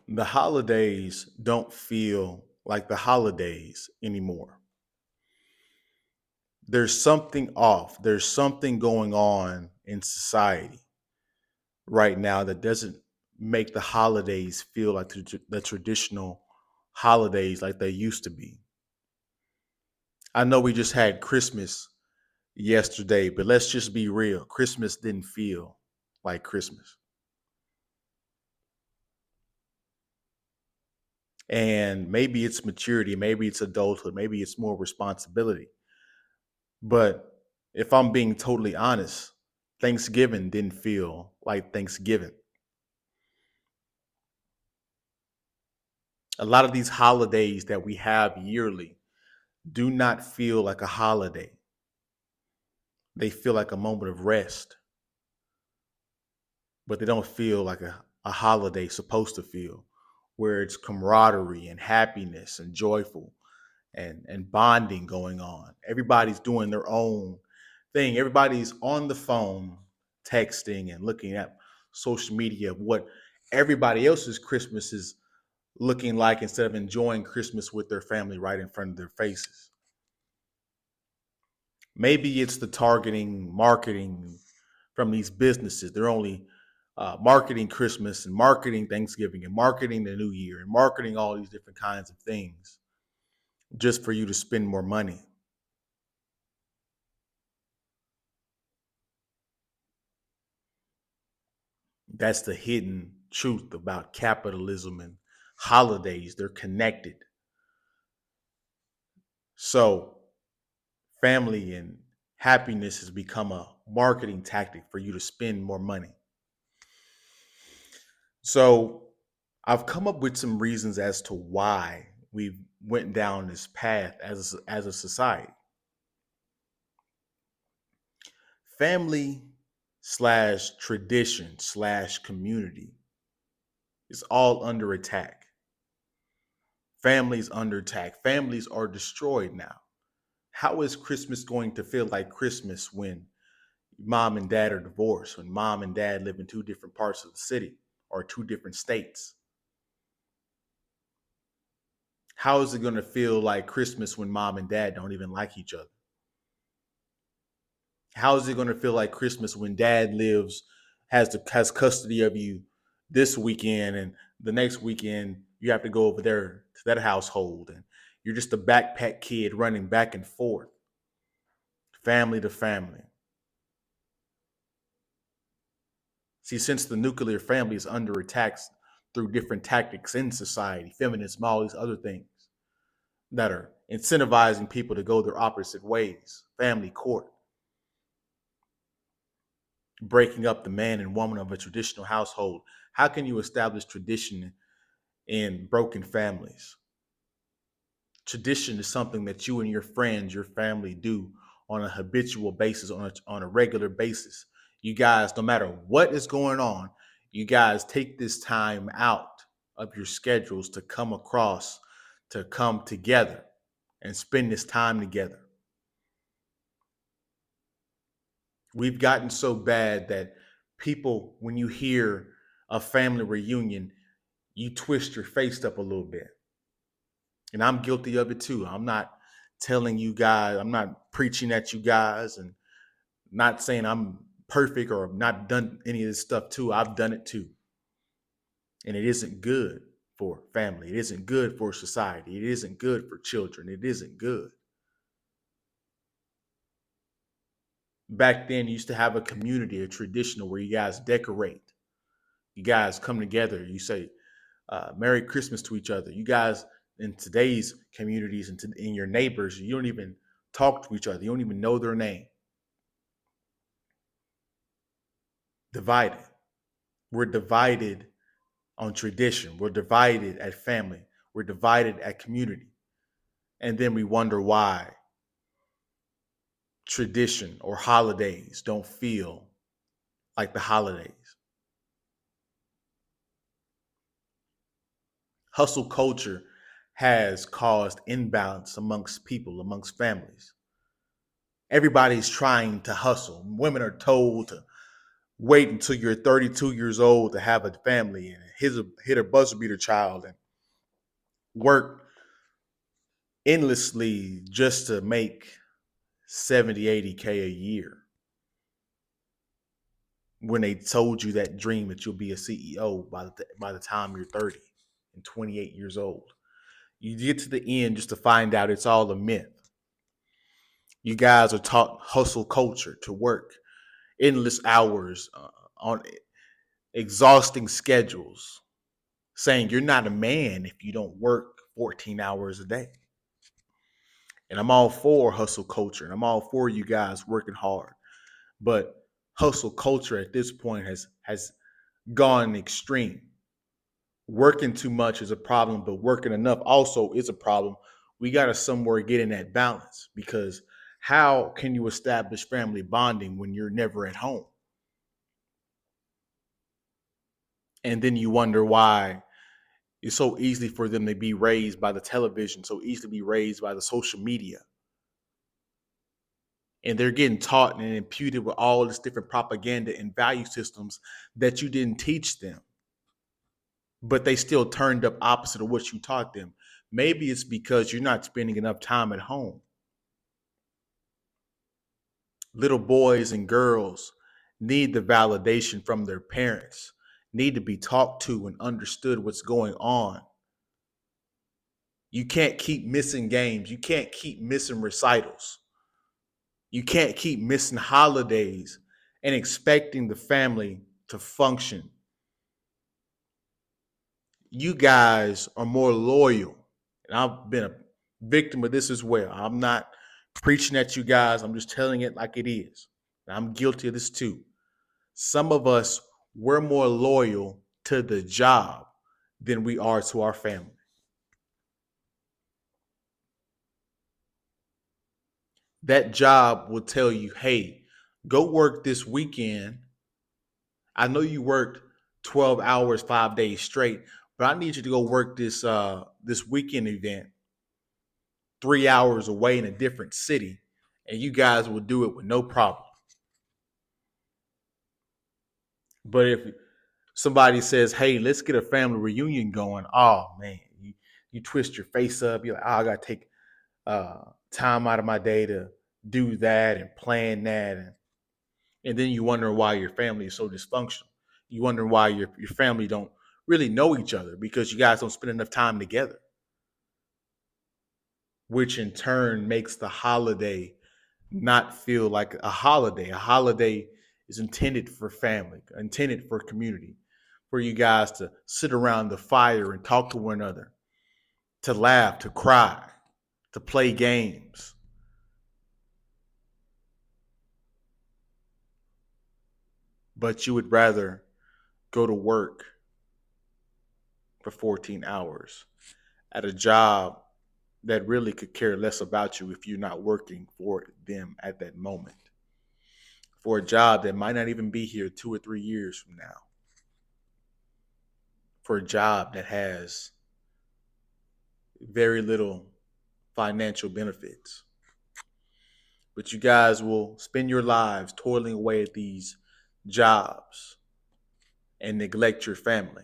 The holidays don't feel like the holidays anymore. There's something off. There's something going on in society right now that doesn't make the holidays feel like the traditional holidays like they used to be. I know we just had Christmas yesterday, but let's just be real. Christmas didn't feel like Christmas. And maybe it's maturity, maybe it's adulthood, maybe it's more responsibility. But if I'm being totally honest, Thanksgiving didn't feel like Thanksgiving. A lot of these holidays that we have yearly do not feel like a holiday. They feel like a moment of rest, but they don't feel like a holiday supposed to feel, where it's camaraderie and happiness and joyful and bonding going on. Everybody's doing their own thing. Everybody's on the phone, texting and looking at social media of what everybody else's Christmas is looking like instead of enjoying Christmas with their family right in front of their faces. Maybe it's the targeting marketing from these businesses. They're only marketing Christmas and marketing Thanksgiving and marketing the New Year and marketing all these different kinds of things just for you to spend more money. That's the hidden truth about capitalism and holidays. They're connected. So, family and happiness has become a marketing tactic for you to spend more money. So, I've come up with some reasons as to why we went down this path as a society. Family slash tradition slash community is all under attack. Families under attack. Families are destroyed now. How is Christmas going to feel like Christmas when mom and dad are divorced, when mom and dad live in two different parts of the city or two different states? How is it going to feel like Christmas when mom and dad don't even like each other? How is it going to feel like Christmas when dad has custody of you this weekend and the next weekend you have to go over there to that household and you're just a backpack kid running back and forth, family to family. See, since the nuclear family is under attack through different tactics in society, feminism, all these other things that are incentivizing people to go their opposite ways, family court, breaking up the man and woman of a traditional household. How can you establish tradition in broken families? Tradition is something that you and your friends, your family do on a habitual basis, on a regular basis. You guys, no matter what is going on, you guys take this time out of your schedules to come across, to come together and spend this time together. We've gotten so bad that people, when you hear a family reunion, you twist your face up a little bit. And I'm guilty of it too. I'm not telling you guys, I'm not preaching at you guys and not saying I'm perfect or not done any of this stuff too. I've done it too. And it isn't good for family. It isn't good for society. It isn't good for children. It isn't good. Back then, you used to have a community, a traditional where you guys decorate. You guys come together. You say, Merry Christmas to each other. You guys in today's communities and in your neighbors, you don't even talk to each other. You don't even know their name. Divided. We're divided on tradition. We're divided at family. We're divided at community. And then we wonder why tradition or holidays don't feel like the holidays. Hustle culture has caused imbalance amongst people, amongst families. Everybody's trying to hustle. Women are told to wait until you're 32 years old to have a family and hit a buzzer beater child and work endlessly just to make 70, 80K a year when they told you that dream that you'll be a CEO by the time you're 30 and 28 years old. You get to the end just to find out it's all a myth. You guys are taught hustle culture to work endless hours on exhausting schedules, saying you're not a man if you don't work 14 hours a day. And I'm all for hustle culture and I'm all for you guys working hard. But hustle culture at this point has gone extreme. Working too much is a problem, but working enough also is a problem. We got to somewhere get in that balance because how can you establish family bonding when you're never at home? And then you wonder why it's so easy for them to be raised by the television, so easy to be raised by the social media. And they're getting taught and imputed with all this different propaganda and value systems that you didn't teach them, but they still turned up opposite of what you taught them. Maybe it's because you're not spending enough time at home. Little boys and girls need the validation from their parents, need to be talked to and understood what's going on. You can't keep missing games. You can't keep missing recitals. You can't keep missing holidays and expecting the family to function. You guys are more loyal. And I've been a victim of this as well. I'm not preaching at you guys, I'm just telling it like it is. I'm guilty of this too. Some of us, we're more loyal to the job than we are to our family. That job will tell you, hey, go work this weekend. I know you worked 12 hours, 5 days straight, but I need you to go work this weekend event 3 hours away in a different city, and you guys will do it with no problem. But if somebody says, hey, let's get a family reunion going, oh man, you twist your face up. You're like, oh, I gotta take time out of my day to do that and plan that. And then you wonder why your family is so dysfunctional. You wonder why your family don't really know each other because you guys don't spend enough time together, which in turn makes the holiday not feel like a holiday. A holiday is intended for family, intended for community, for you guys to sit around the fire and talk to one another, to laugh, to cry, to play games. But you would rather go to work for 14 hours at a job that really could care less about you if you're not working for them at that moment, for a job that might not even be here 2 or 3 years from now, for a job that has very little financial benefits. But you guys will spend your lives toiling away at these jobs and neglect your family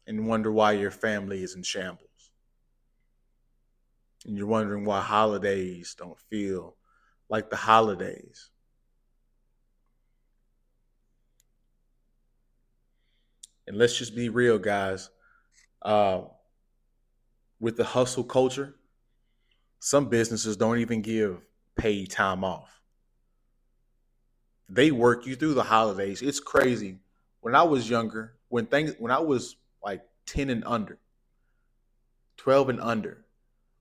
and wonder why your family is in shambles. And you're wondering why holidays don't feel like the holidays. And let's just be real, guys. Uh, with the hustle culture, some businesses don't even give paid time off. They work you through the holidays. It's crazy. When I was younger, when I was like 10 and under, 12 and under,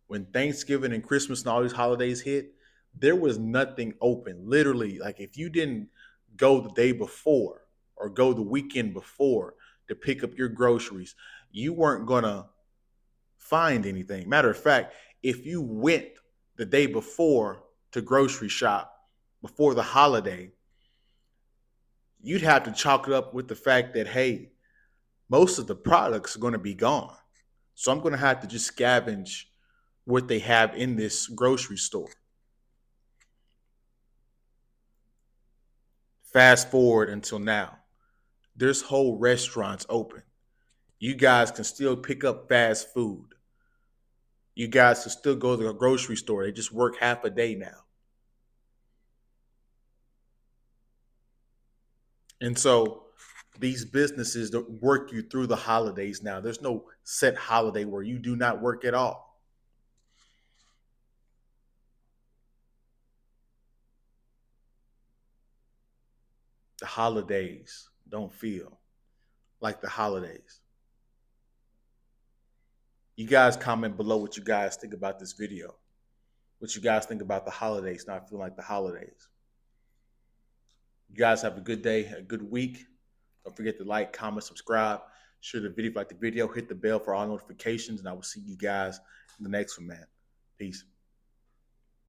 when Thanksgiving and Christmas and all these holidays hit, there was nothing open. Literally, like if you didn't go the day before or go the weekend before to pick up your groceries, you weren't gonna find anything. Matter of fact, if you went the day before to grocery shop before the holiday, you'd have to chalk it up with the fact that, hey, most of the products are going to be gone. So I'm going to have to just scavenge what they have in this grocery store. Fast forward until now. There's whole restaurants open. You guys can still pick up fast food. You guys can still go to a grocery store. They just work half a day now. And so these businesses that work you through the holidays now. There's no set holiday where you do not work at all. The holidays don't feel like the holidays. You guys comment below what you guys think about this video. What you guys think about the holidays not feeling like the holidays. You guys have a good day, a good week. Don't forget to like, comment, subscribe. Share the video if you like the video. Hit the bell for all notifications. And I will see you guys in the next one, man. Peace.